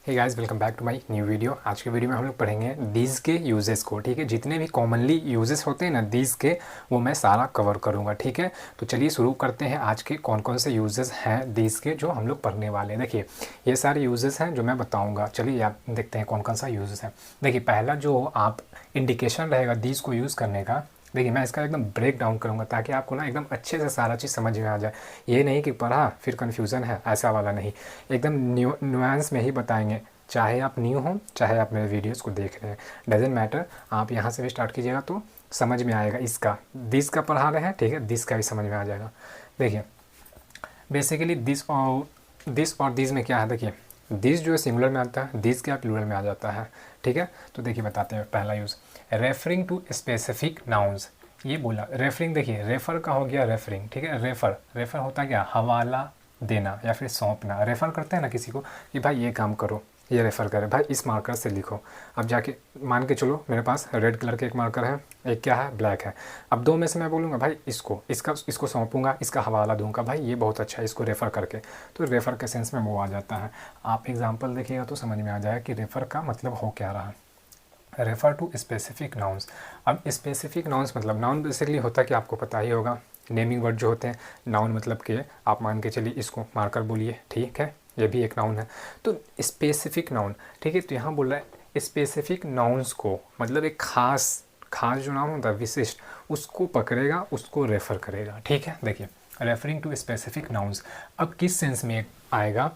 Hey guys, welcome back to my new video. आज के video में हम लोग पढ़ेंगे दीज के यूजेस को। ठीक है, जितने भी कॉमनली यूजेस होते हैं ना दीज के, वो मैं सारा कवर करूँगा। ठीक है, तो चलिए शुरू करते हैं। आज के कौन कौन से यूजेस हैं दीज के जो हम लोग पढ़ने वाले हैं। देखिए, ये सारे यूजेस हैं जो मैं बताऊँगा। चलिए आप देखते हैं कौन कौन सा यूजेस है। देखिए, पहला जो आप इंडिकेशन रहेगा दीज को यूज़ करने का, देखिए मैं इसका एकदम ब्रेक डाउन करूँगा ताकि आपको ना एकदम अच्छे से सारा चीज़ समझ में आ जाए। ये नहीं कि पढ़ा फिर कन्फ्यूज़न है, ऐसा वाला नहीं। एकदम न्यूएंस में ही बताएंगे। चाहे आप न्यू हो, चाहे आप मेरे वीडियोस को देख रहे हैं, डजेंट मैटर। आप यहाँ से भी स्टार्ट कीजिएगा तो समझ में आएगा। इसका दिस का पढ़ा रहे हैं, ठीक है, दिस का भी समझ में आ जाएगा। देखिए बेसिकली दिस और दिस में क्या है। देखिए दिस जो है सिंगुलर में आता है, दिस क्या प्लूरल में आ जाता है। ठीक है, तो देखिए बताते हैं। पहला use referring to specific nouns. ये बोला रेफरिंग, देखिए रेफर का हो गया रेफरिंग। ठीक है, रेफर होता है क्या, हवाला देना या फिर सौंपना। रेफ़र करते हैं ना किसी को कि भाई ये काम करो, ये रेफ़र करे, भाई इस मार्कर से लिखो। अब जाके मान के चलो मेरे पास रेड कलर के एक मार्कर है, एक क्या है, ब्लैक है। अब दो में से मैं बोलूँगा भाई इसको सौंपूंगा, इसका हवाला दूंगा, भाई ये बहुत अच्छा है, इसको रेफ़र करके। तो रेफ़र के सेंस में वो आ जाता है। आप एग्जाम्पल देखिएगा तो समझ में आ जाएगा कि रेफ़र का मतलब हो क्या रहा। Refer to specific nouns. अब स्पेसिफिक नाउन्स मतलब, नाउन बेसिकली होता है कि आपको पता ही होगा, नेमिंग वर्ड जो होते हैं। नाउन मतलब कि आप मान के चलिए इसको मार्कर बोलिए, ठीक है, ये भी एक नाउन है। तो स्पेसिफिक नाउन, ठीक है, तो यहाँ बोल रहा है स्पेसिफिक नाउन्स को, मतलब एक खास जो नाउन होता है, विशिष्ट, उसको पकड़ेगा, उसको रेफ़र करेगा। ठीक है, देखिए रेफरिंग टू स्पेसिफिक नाउन्स। अब किस सेंस में आएगा,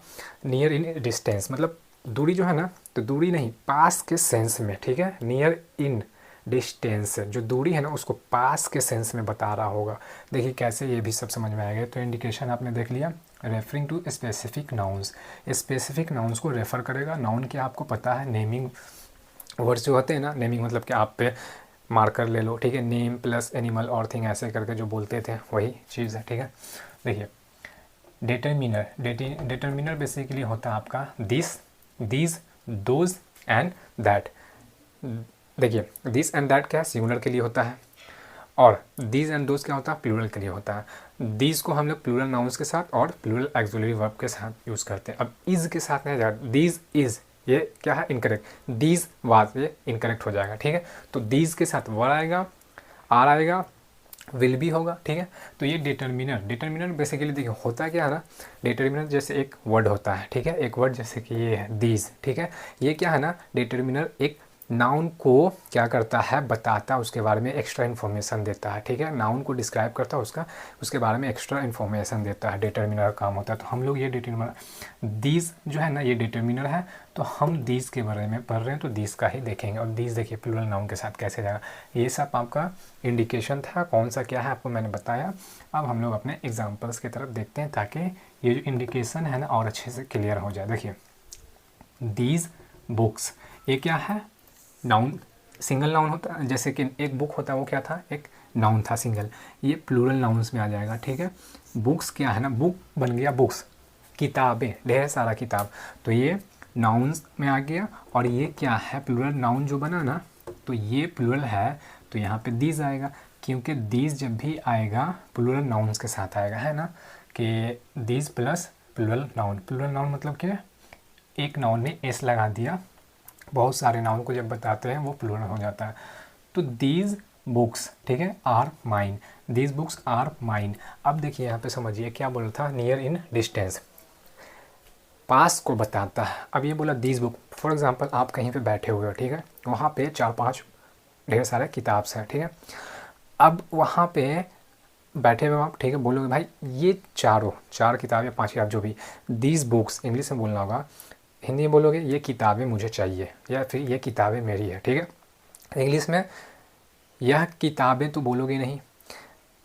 नियर इन डिस्टेंस, मतलब दूरी जो है ना, तो दूरी नहीं, पास के सेंस में। ठीक है, नियर इन डिस्टेंस, जो दूरी है ना उसको पास के सेंस में बता रहा होगा। देखिए कैसे, ये भी सब समझ में आएगा। तो इंडिकेशन आपने देख लिया, referring to specific nouns. Specific nouns को रेफ़र करेगा। नाउन क्या आपको पता है, नेमिंग वर्ड्स जो होते हैं ना, नेमिंग मतलब कि आप पे मार्कर ले लो, ठीक है, नेम प्लस एनिमल और थिंग ऐसे करके जो बोलते थे वही चीज़ है। ठीक है, देखिए डिटर्मिनर बेसिकली होता है आपका this, these, those and that. देखिए दिस एंड दैट क्या है, सिंगुलर के लिए होता है, और दीज एंड दोज क्या होता है, प्लूरल के लिए होता है। दीज को हम लोग प्लूरल नाउन्स के साथ और प्लूरल एक्सुलरी वर्ब के साथ यूज़ करते हैं। अब इज के साथ नहीं जाएगा, दीज इज, ये क्या है, इनकरेक्ट। दीज वाज, ये इनकरेक्ट हो जाएगा। ठीक है, तो दीज के साथ वर आएगा, आर आएगा, विल भी होगा। ठीक है, तो ये डिटर्मिनर बेसिकली देखिए होता है क्या है ना, डिटर्मिनर जैसे एक वर्ड होता है, ठीक है, एक वर्ड जैसे कि ये है दीज। ठीक है, ये क्या है ना, डिटर्मिनर एक नाउन को क्या करता है, बताता है, उसके बारे में एक्स्ट्रा इन्फॉर्मेशन देता है। ठीक है, नाउन को डिस्क्राइब करता है, उसके बारे में एक्स्ट्रा इन्फॉर्मेशन देता है, डिटर्मिनर काम होता है। तो हम लोग ये डिटर्मिनर, दीज जो है ना, ये डिटर्मिनर है, तो हम दीज के बारे में पढ़ रहे हैं तो दीज का ही देखेंगे। और दीज देखिए प्लूरल नाउन के साथ कैसे जाएगा। ये सब आपका इंडिकेशन था, कौन सा क्या है आपको मैंने बताया। अब हम लोग अपने एग्जाम्पल्स की तरफ देखते हैं ताकि ये जो इंडिकेशन है ना और अच्छे से क्लियर हो जाए। देखिए दीज बुक्स, ये क्या है, नाउन, सिंगल नाउन होता है। जैसे कि एक बुक होता है, वो क्या था, एक नाउन था सिंगल, ये प्लूरल नाउन्स में आ जाएगा। ठीक है, बुक्स क्या है ना, बुक बन गया बुक्स, किताबें, ढेर सारा किताब, तो ये नाउन्स में आ गया। और ये क्या है, प्लूरल नाउन जो बना ना, तो ये प्लूरल है, तो यहाँ पे दीज आएगा, क्योंकि दीज जब भी आएगा प्लूरल नाउन्स के साथ आएगा, है ना, कि these plus plural noun. Plural noun मतलब क्या, एक नाउन में एस लगा दिया, बहुत सारे नाउन को जब बताते हैं वो प्लूरल हो जाता है। तो दीज बुक्स, ठीक है, are mine, these books are mine. अब देखिए यहाँ पे समझिए क्या बोल रहा था, नियर इन डिस्टेंस, पास को बताता है। अब ये बोला दीज बुक, फॉर एग्जांपल आप कहीं पे बैठे हुए हो, ठीक है, वहाँ पे 4-5 ढेर सारे किताब हैं, ठीक है। अब वहाँ पे बैठे हुए आप, ठीक है, बोलोगे भाई ये चार किताब या 5 किताब जो भी, दीज बुक्स इंग्लिश में बोलना होगा, हिंदी में बोलोगे ये किताबें मुझे चाहिए, या फिर ये किताबें मेरी है। ठीक है, इंग्लिश में यह किताबें तो बोलोगे नहीं,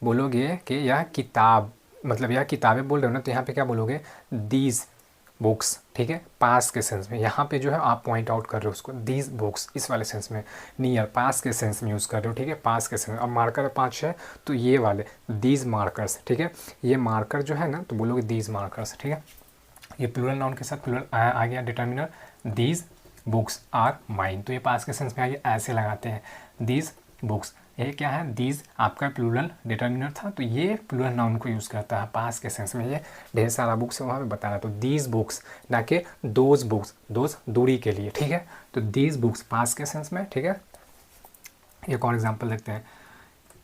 बोलोगे कि यह किताब, मतलब यह किताबें बोल रहे हो ना, तो यहाँ पे क्या बोलोगे, दीज बुक्स। ठीक है, पास के सेंस में, यहाँ पे जो है आप पॉइंट आउट कर रहे हो उसको, दीज बुक्स इस वाले सेंस में, नियर पास के सेंस में यूज़ कर रहे हो। ठीक है, पास के सेंस। अब मार्कर 5 है तो ये वाले दीज मार्कर्स, ठीक है, ये मार्कर जो है ना, तो बोलोगे दीज मार्कर्स। ठीक है, ये प्लूरल नाउन के साथ प्लूरल आ गया determiner, these books are mine, तो ये पास के सेंस में आ गया, ऐसे लगाते हैं, दीज बुक्स ये क्या है, दीज आपका प्लूरल डिटर्मिनर था, तो ये प्लूरल नाउन को यूज़ करता है पास के सेंस में। ये ढेर सारा बुक्स है वहाँ पे बता रहा, तो दीज बुक्स ना कि दोज बुक्स, दोज दूरी के लिए, ठीक है। तो दीज बुक्स पास के सेंस में, ठीक है। एक और एग्जाम्पल देखते हैं,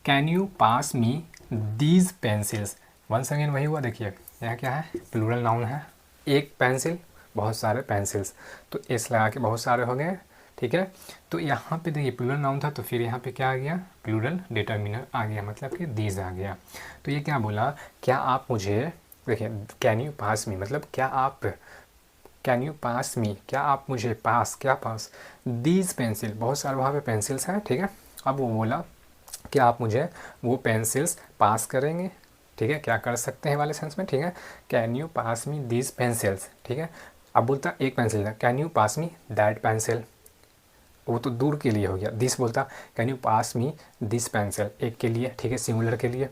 can you pass me these pencils. Once again वही हुआ, देखिए यहाँ क्या है, प्लूरल नाउन है, एक पेंसिल, बहुत सारे पेंसिल्स, तो इस लगा के बहुत सारे हो गए, ठीक है। तो यहाँ पे देखिए प्लूरल नाउन था, तो फिर यहाँ पे क्या आ गया, प्लूरल डिटर्मिनर आ गया, मतलब कि दीज आ गया। तो ये क्या बोला, क्या आप मुझे, देखिए कैन यू पास मी मतलब क्या आप, कैन यू पास मी क्या आप मुझे पास, क्या पास, दीज पेंसिल, बहुत सारे वहाँ पे पेंसिल्स हैं, ठीक है। अब वो बोला कि आप मुझे वो पेंसिल्स पास करेंगे, ठीक है, क्या कर सकते हैं वाले सेंस में, ठीक है। Can you pass me these pencils, ठीक है। अब बोलता एक पेंसिल है, can you pass me that pencil, वो तो दूर के लिए हो गया। दिस बोलता can you pass me this pencil, एक के लिए, ठीक है, सिंगुलर के लिए।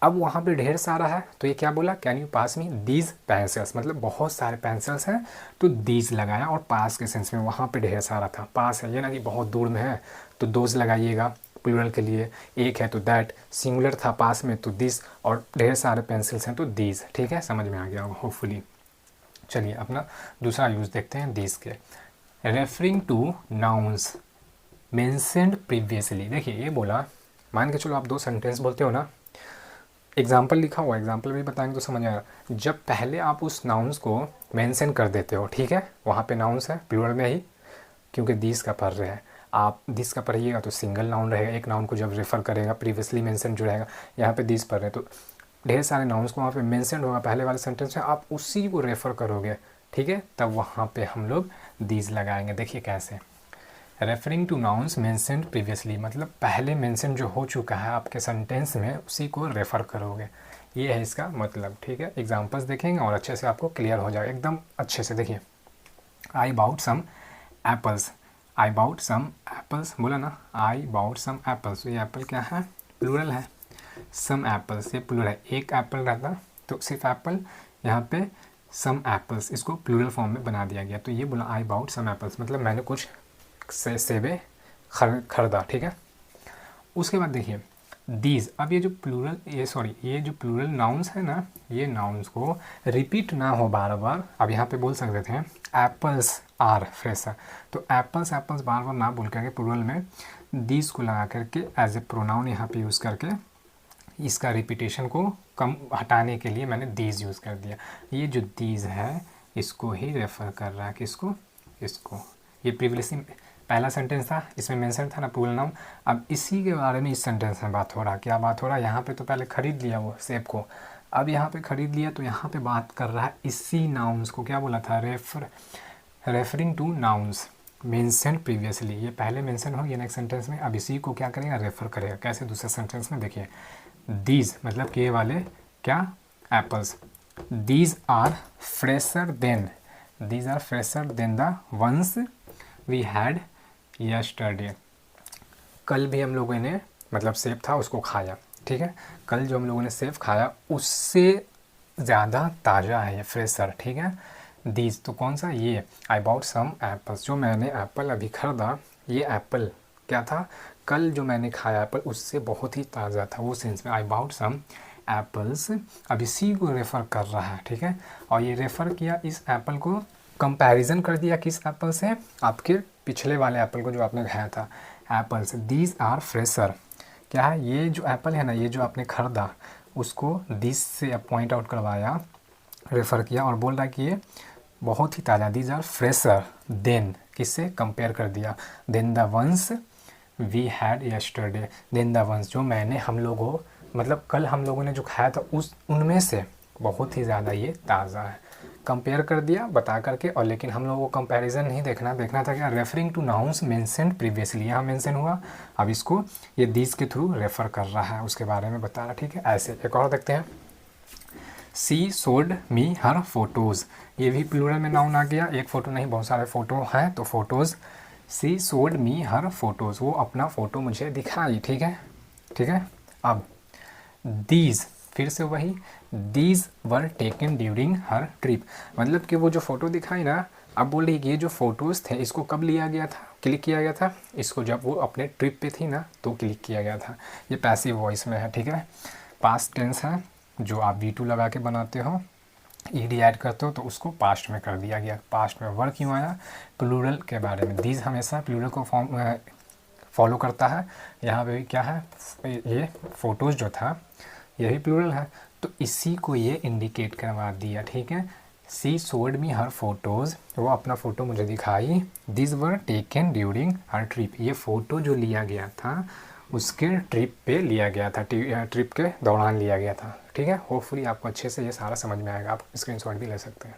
अब वहाँ पे ढेर सारा है, तो ये क्या बोला, can you pass me these pencils, मतलब बहुत सारे पेंसिल्स हैं, तो दीज लगाया, और पास के सेंस में वहाँ पे ढेर सारा था, पास है ये ना कि बहुत दूर में है, तो दोज लगाइएगा प्लूरल के लिए, एक है तो दैट, सिंगुलर था पास में तो दिस, और ढेर सारे पेंसिल्स हैं तो दीज, ठीक है, समझ में आ गया होपफुली। चलिए अपना दूसरा यूज़ देखते हैं दीज के, referring two nouns mentioned previously. देखिए ये बोला, मान के चलो आप दो सेंटेंस बोलते हो ना, एग्जाम्पल लिखा हुआ, एग्जाम्पल भी बताएंगे तो समझ आएगा। जब पहले आप उस नाउन्स को मेंशन कर देते हो, ठीक है, वहाँ पे नाउन्स है प्लूरल में ही, क्योंकि दिस का पढ़ रहे हैं आप, दिस का पढ़िएगा तो सिंगल नाउन रहेगा, एक नाउन को जब रेफर करेगा प्रीवियसली मेंशन जो रहेगा, यहाँ पे दिस पढ़ रहे हैं तो ढेर सारे नाउन्स को वहाँ पे मेंशन होगा पहले वाले सेंटेंस में, आप उसी को रेफर करोगे, ठीक है, तब वहाँ पे हम लोग दीज लगाएंगे। देखिए कैसे, referring two nouns mentioned previously, मतलब पहले मेंशन जो हो चुका है आपके सेंटेंस में उसी को रेफ़र करोगे, ये है इसका मतलब, ठीक है। एग्जांपल्स देखेंगे और अच्छे से आपको क्लियर हो जाएगा, एकदम अच्छे से। देखिए I bought some apples, I bought some apples बोला ना, आई बाउट सम एप्पल्स, तो ये एप्पल क्या है, प्लूरल है, सम एप्पल्स ये प्लूरल है, एक एप्पल रहता तो सिर्फ एप्पल, यहाँ पे सम एप्पल्स, इसको प्लूरल फॉर्म में बना दिया गया, तो ये बोला आई बाउट सम एप्पल्स, मतलब मैंने कुछ सेबे खरीदा, ठीक है। उसके बाद देखिए दीज, अब ये जो प्लूरल, ये जो प्लूरल नाउन्स है ना, ये नाउन्स को रिपीट ना हो बार बार, अब यहाँ पे बोल सकते थे एप्पल्स आर फ्रेशर, तो एप्पल्स एप्पल्स बार बार ना बोल करके प्लूरल में दीज को लगा करके एज ए प्रोनाउन यहाँ पे यूज़ करके इसका रिपीटेशन को कम हटाने के लिए मैंने दीज यूज़ कर दिया। ये जो दीज है इसको ही रेफ़र कर रहा है, किसको, इसको। ये प्रीवियसली पहला सेंटेंस था, इसमें मेंशन था ना प्लूरल नाउन, अब इसी के बारे में इस सेंटेंस में बात हो रहा है। क्या बात हो रहा है, यहाँ पे तो पहले खरीद लिया वो सेब को, अब यहाँ पे खरीद लिया, तो यहाँ पे बात कर रहा है इसी नाउन्स को, क्या बोला था, referring two nouns mention previously, ये पहले मेंशन हो गया नेक्स्ट सेंटेंस में, अब इसी को क्या करेगा, रेफ़र करेगा। कैसे, दूसरे सेंटेंस में देखिए, दीज मतलब कि ये वाले क्या, apples, these are fresher than, these are fresher than the ones we had yesterday, कल भी हम लोगों ने, मतलब सेब था उसको खाया, ठीक है, कल जो हम लोगों ने सेब खाया उससे ज़्यादा ताज़ा है ये, फ्रेशर, ठीक है। दीज तो कौन सा, ये आई बाउट सम एप्पल्स, जो मैंने एप्पल अभी ख़रीदा, ये एप्पल क्या था, कल जो मैंने खाया एप्पल उससे बहुत ही ताज़ा था, वो सेंस में आई बाउट सम एप्पल्स, अब इसी को रेफ़र कर रहा है, ठीक है। और ये रेफ़र किया इस एप्पल को, कंपैरिजन कर दिया किस एप्पल से, आपके पिछले वाले एप्पल को जो आपने खाया था, एप्पल्स, दीज आर फ्रेशर, क्या है, ये जो एप्पल है ना, ये जो आपने खरीदा उसको दिस से पॉइंट आउट करवाया, रेफ़र किया, और बोल रहा है कि ये बहुत ही ताज़ा, दीज आर फ्रेशर देन, किससे कंपेयर कर दिया, than the ones we had yesterday, than the ones जो मैंने, हम लोगों, मतलब कल हम लोगों ने जो खाया था उस उनमें से बहुत ही ज़्यादा ये ताज़ा है, कंपेयर कर दिया बता करके। और लेकिन हम लोगों को कंपैरिजन नहीं देखना, देखना था क्या, referring two nouns mentioned previously, यहाँ मेंशन हुआ, अब इसको ये दीज के थ्रू रेफ़र कर रहा है, उसके बारे में बता रहा, ठीक है। ऐसे एक और देखते हैं, सी शोड मी हर फोटोज़, ये भी प्लूरल में नाउन आ गया, एक फ़ोटो नहीं बहुत सारे फ़ोटो हैं, तो फोटोज़, सी शोड मी हर फोटोज़, वो अपना फ़ोटो मुझे दिखाई, ठीक है, ठीक है। अब दीज, फिर से वही, these were taken during her trip, मतलब कि वो जो फ़ोटो दिखाई ना, अब बोल रही ये जो फ़ोटोज़ थे इसको कब लिया गया था, क्लिक किया गया था, इसको जब वो अपने ट्रिप पे थी ना तो क्लिक किया गया था। ये पैसिव वॉइस में है, ठीक है। पास्ट टेंस है, जो आप V2 लगा के बनाते हो, ईडी ऐड करते हो तो उसको पास्ट में कर दिया गया। पास्ट में वर्ड क्यों आया, प्लूरल के बारे में। दीज हमेशा प्लूरल को फॉलो करता है। यहाँ पे भी क्या है, ये फ़ोटोज़ जो था यही प्लूरल है, तो इसी को ये इंडिकेट करवा दिया, ठीक है। सी शोड मी हर फोटोज़, वो अपना फ़ोटो मुझे दिखाई। This were taken during her trip, ये फ़ोटो जो लिया गया था उसके ट्रिप पे लिया गया था, ट्रिप के दौरान लिया गया था, ठीक है। होपफुली आपको अच्छे से ये सारा समझ में आएगा, आप स्क्रीनशॉट भी ले सकते हैं।